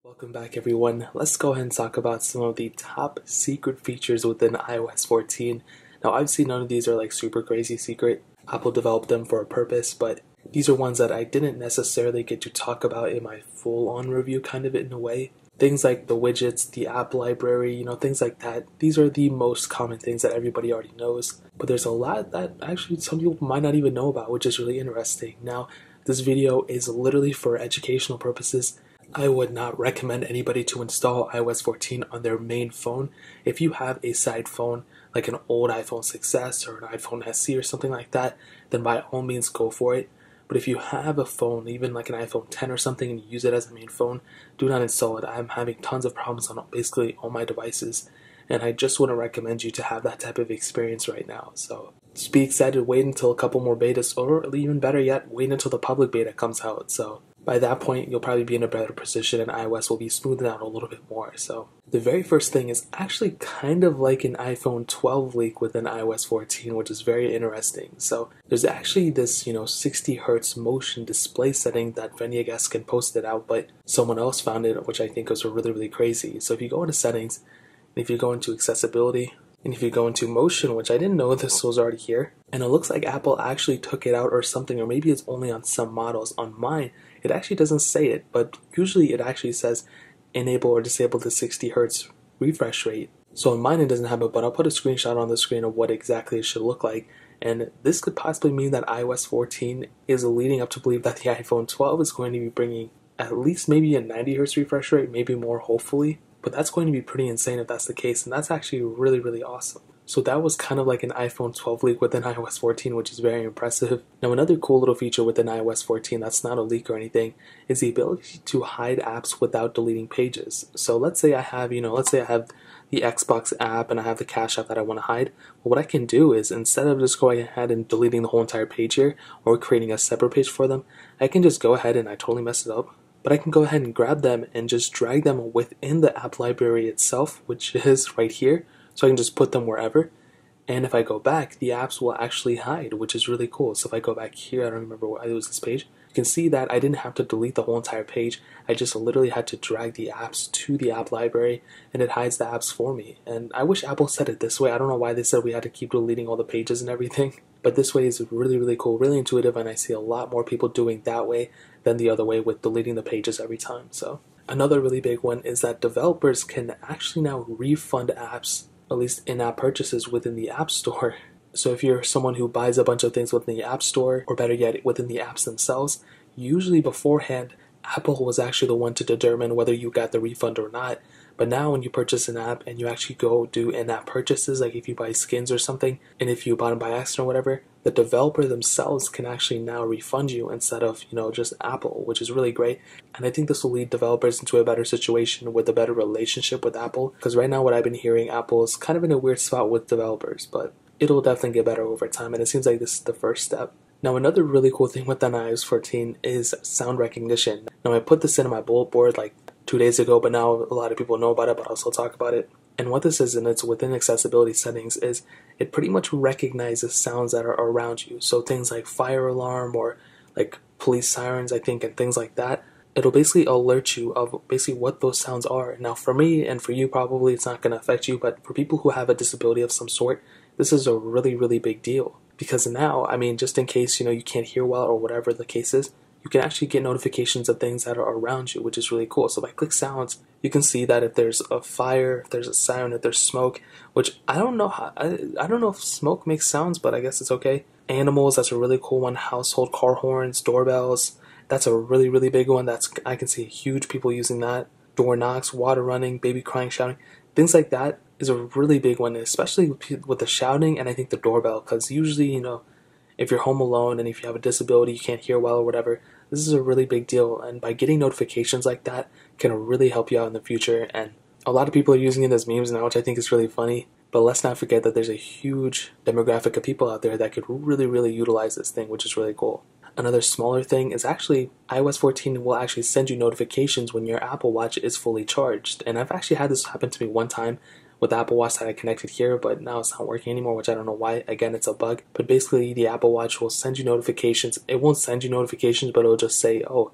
Welcome back everyone. Let's go ahead and talk about some of the top secret features within iOS 14. Now obviously none of these are like super crazy secret. Apple developed them for a purpose, but these are ones that I didn't necessarily get to talk about in my full-on review kind of in a way. Things like the widgets, the app library, things like that. These are the most common things that everybody already knows, but there's a lot that actually some people might not even know about, which is really interesting. Now, this video is literally for educational purposes. I would not recommend anybody to install iOS 14 on their main phone. If you have a side phone, like an old iPhone 6s or an iPhone SE or something like that, then by all means go for it. But if you have a phone, even like an iPhone 10 or something, and you use it as a main phone, do not install it. I'm having tons of problems on basically all my devices, and I just wouldn't recommend you to have that type of experience right now. So just be excited, wait until a couple more betas, or even better yet, wait until the public beta comes out. So by that point, you'll probably be in a better position and iOS will be smoothed out a little bit more. So the very first thing is actually kind of like an iPhone 12 leak within iOS 14, which is very interesting. So there's actually this, 60 hertz motion display setting that Venegas can post it out, but someone else found it, which I think was really, really crazy. So if you go into settings, and if you go into accessibility, and if you go into motion, which I didn't know this was already here, and it looks like Apple actually took it out or something, or maybe it's only on some models. On mine, it actually doesn't say it, but usually it actually says enable or disable the 60 hertz refresh rate. So on mine it doesn't have it, but I'll put a screenshot on the screen of what exactly it should look like. And this could possibly mean that iOS 14 is leading up to believe that the iPhone 12 is going to be bringing at least maybe a 90 hertz refresh rate, maybe more hopefully. But that's going to be pretty insane if that's the case, and that's actually really, really awesome. So that was kind of like an iPhone 12 leak within iOS 14, which is very impressive. Now another cool little feature within iOS 14 that's not a leak or anything is the ability to hide apps without deleting pages. So let's say I have, the Xbox app and I have the Cash app that I want to hide. Well, what I can do is instead of just going ahead and deleting the whole entire page here or creating a separate page for them, I can just go ahead and I totally messed it up. But I can go ahead and grab them and just drag them within the app library itself, which is right here. So I can just put them wherever. And if I go back, the apps will actually hide, which is really cool. So if I go back here, I don't remember what it was this page. You can see that I didn't have to delete the whole entire page. I just literally had to drag the apps to the app library and it hides the apps for me. And I wish Apple said it this way. I don't know why they said we had to keep deleting all the pages and everything. But this way is really, really cool, really intuitive, and I see a lot more people doing that way than the other way with deleting the pages every time. So another really big one is that developers can actually now refund apps, at least in-app purchases within the App Store. So if you're someone who buys a bunch of things within the App Store, or better yet, within the apps themselves, usually beforehand, Apple was actually the one to determine whether you got the refund or not. But now when you purchase an app and you actually go do in-app purchases, like if you buy skins or something, and if you bought them by accident or whatever, the developer themselves can actually now refund you instead of, just Apple, which is really great. And I think this will lead developers into a better situation with a better relationship with Apple, because right now what I've been hearing, Apple is kind of in a weird spot with developers, but it'll definitely get better over time, and it seems like this is the first step. Now another really cool thing with iOS 14 is sound recognition. Now I put this in my bullet board like 2 days ago, but now a lot of people know about it, but I'll still talk about it. And what this is, and it's within accessibility settings, is it pretty much recognizes sounds that are around you. So things like fire alarm or like police sirens, I think, and things like that. It'll basically alert you of basically what those sounds are. Now for me and for you probably it's not going to affect you, but for people who have a disability of some sort, this is a really, really big deal. Because now, just in case, you can't hear well or whatever the case is, you can actually get notifications of things that are around you, which is really cool. So if I click sounds, you can see that if there's a fire, if there's a siren, if there's smoke, which I don't know I don't know if smoke makes sounds, but I guess it's okay. Animals, that's a really cool one. Household car horns, doorbells, that's a really, really big one. I can see huge people using that. Door knocks, water running, baby crying, shouting, things like that is a really big one, especially with the shouting and I think the doorbell, because usually, if you're home alone and if you have a disability, you can't hear well or whatever, this is a really big deal, and by getting notifications like that can really help you out in the future. And a lot of people are using it as memes now, which I think is really funny, but let's not forget that there's a huge demographic of people out there that could really, really utilize this thing, which is really cool. Another smaller thing is actually iOS 14 will actually send you notifications when your Apple Watch is fully charged, and I've actually had this happen to me one time with the Apple Watch that I connected here, but now it's not working anymore, which I don't know why. Again, it's a bug. But basically, the Apple Watch will send you notifications. It won't send you notifications, but it'll just say, oh,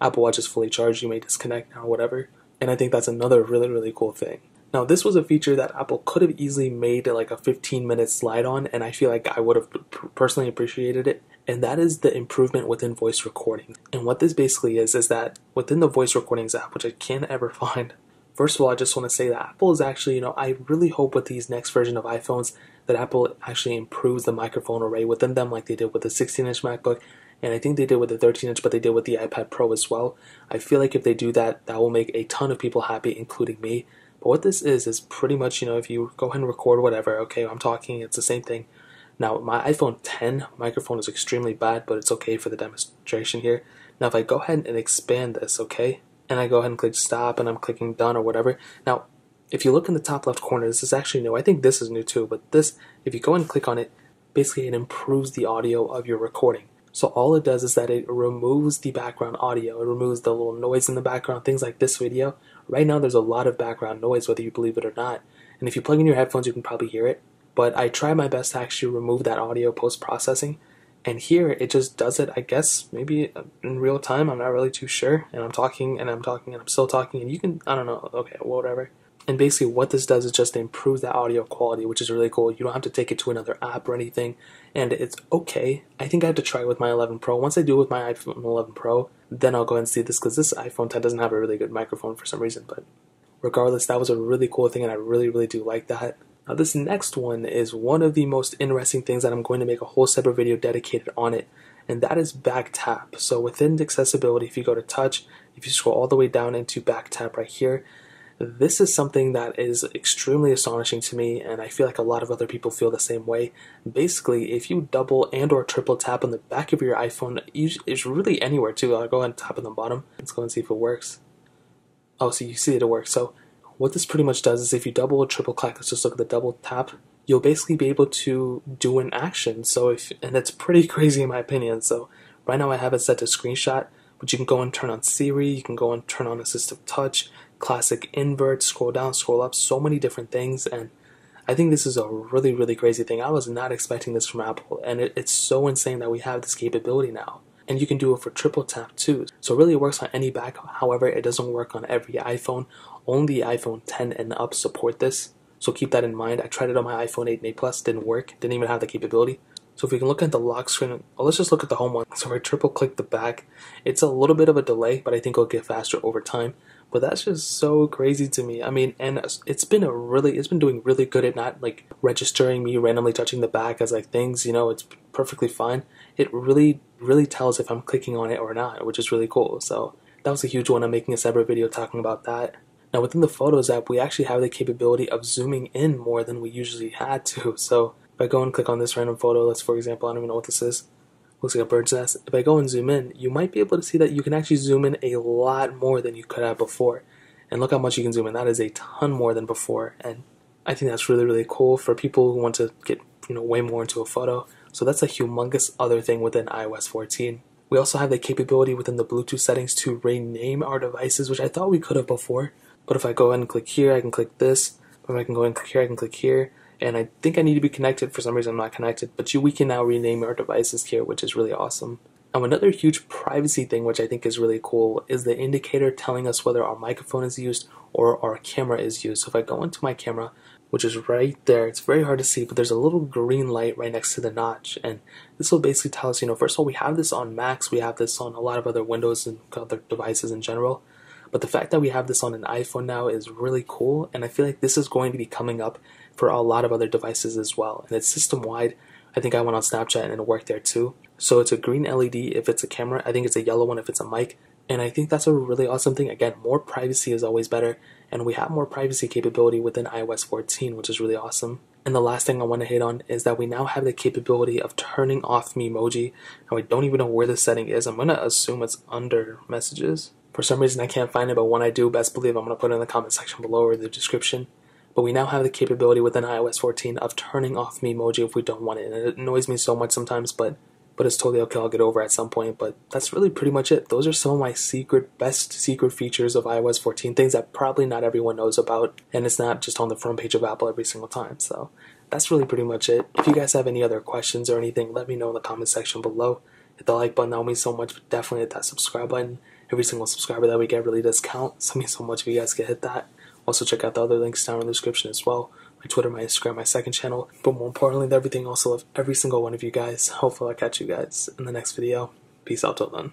Apple Watch is fully charged, you may disconnect now or whatever. and I think that's another really, really cool thing. Now, this was a feature that Apple could have easily made like a 15-minute slide on, and I feel like I would have personally appreciated it, and that is the improvement within voice recording. And what this basically is that within the voice recordings app, which I can't ever find, first of all, I just want to say that Apple is actually, I really hope with these next version of iPhones that Apple actually improves the microphone array within them like they did with the 16-inch MacBook, and I think they did with the 13-inch, but they did with the iPad Pro as well. I feel like if they do that, that will make a ton of people happy, including me. But what this is pretty much, if you go ahead and record whatever, okay, I'm talking, it's the same thing. Now, my iPhone 10 microphone is extremely bad, but it's okay for the demonstration here. Now, if I go ahead and expand this, okay, and I go ahead and click stop, and I'm clicking done or whatever. Now, if you look in the top left corner, this is actually new. I think this is new too, but this, if you go and click on it, basically it improves the audio of your recording. So all it does is that it removes the background audio. It removes the little noise in the background, things like this video. Right now there's a lot of background noise, whether you believe it or not. And if you plug in your headphones, you can probably hear it. But I try my best to actually remove that audio post-processing. And here it just does it, I guess, maybe in real time. I'm not really too sure. And I'm talking and I'm talking and I'm still talking. And you can, I don't know, okay, whatever. And basically what this does is just improves the audio quality, which is really cool. You don't have to take it to another app or anything, and it's okay. I think I have to try it with my 11 Pro. Once I do it with my iPhone 11 Pro, then I'll go and see this, because this iPhone 10 doesn't have a really good microphone for some reason. But regardless, that was a really cool thing, and I really, really do like that. Now this next one is one of the most interesting things that I'm going to make a whole separate video dedicated on it, and that is back tap. So within accessibility, if you go to touch, if you scroll all the way down into back tap right here, this is something that is extremely astonishing to me, and I feel like a lot of other people feel the same way. Basically, if you double and or triple tap on the back of your iPhone, it's really anywhere too. I'll go ahead and tap on the bottom. Let's go and see if it works. Oh, so you see it works. So what this pretty much does is if you double or triple click, let's just look at the double tap, you'll basically be able to do an action. And it's pretty crazy in my opinion. So right now I have it set to screenshot, but you can go and turn on Siri, you can go and turn on assistive touch, classic invert, scroll down, scroll up, so many different things. And I think this is a really, really crazy thing. I was not expecting this from Apple, and it's so insane that we have this capability now. And you can do it for triple tap too. So really it works on any back. However, it doesn't work on every iPhone. Only iPhone 10 and up support this. So keep that in mind. I tried it on my iPhone 8 and 8 Plus, didn't work, didn't even have the capability. So if we can look at the lock screen, let's just look at the home one. So if I triple click the back, it's a little bit of a delay, but I think it'll get faster over time. But that's just so crazy to me. I mean, and it's been doing really good at not like registering me randomly touching the back as like things, it's perfectly fine. It really, really tells if I'm clicking on it or not, which is really cool. So that was a huge one. I'm making a separate video talking about that. Now within the Photos app, we actually have the capability of zooming in more than we usually had to. So if I go and click on this random photo, let's, for example, I don't even know what this is. Looks like a bird's nest. If I go and zoom in, you might be able to see that you can actually zoom in a lot more than you could have before. And look how much you can zoom in. That is a ton more than before. And I think that's really, really cool for people who want to get, way more into a photo. So that's a humongous other thing within iOS 14. We also have the capability within the Bluetooth settings to rename our devices, which I thought we could have before. But if I go ahead and click here, I can click this. If I can go ahead and click here, I can click here. And I think I need to be connected. For some reason I'm not connected, but we can now rename our devices here, which is really awesome. Now another huge privacy thing which I think is really cool is the indicator telling us whether our microphone is used or our camera is used. So if I go into my camera, which is right there, it's very hard to see, but there's a little green light right next to the notch, and this will basically tell us, first of all, we have this on Macs, we have this on a lot of other Windows and other devices in general. But the fact that we have this on an iPhone now is really cool, and I feel like this is going to be coming up for a lot of other devices as well. And it's system-wide. I think I went on Snapchat and it worked there too. So it's a green LED if it's a camera. I think it's a yellow one if it's a mic. And I think that's a really awesome thing. Again, more privacy is always better. And we have more privacy capability within iOS 14, which is really awesome. And the last thing I want to hit on is that we now have the capability of turning off Memoji. Now I don't even know where the setting is. I'm going to assume it's under messages. For some reason I can't find it, but when I do, best believe I'm going to put it in the comment section below or the description. But we now have the capability within iOS 14 of turning off Memoji if we don't want it. And it annoys me so much sometimes, but it's totally okay. I'll get over it at some point. But that's really pretty much it. Those are some of my best secret features of iOS 14, things that probably not everyone knows about. And it's not just on the front page of Apple every single time. So that's really pretty much it. If you guys have any other questions or anything, let me know in the comment section below. Hit the like button, that would mean so much, but definitely hit that subscribe button. Every single subscriber that we get really does count, so it means so much if you guys could hit that. Also check out the other links down in the description as well. My Twitter, my Instagram, my second channel. But more importantly than everything, also love every single one of you guys. Hopefully I'll catch you guys in the next video. Peace out till then.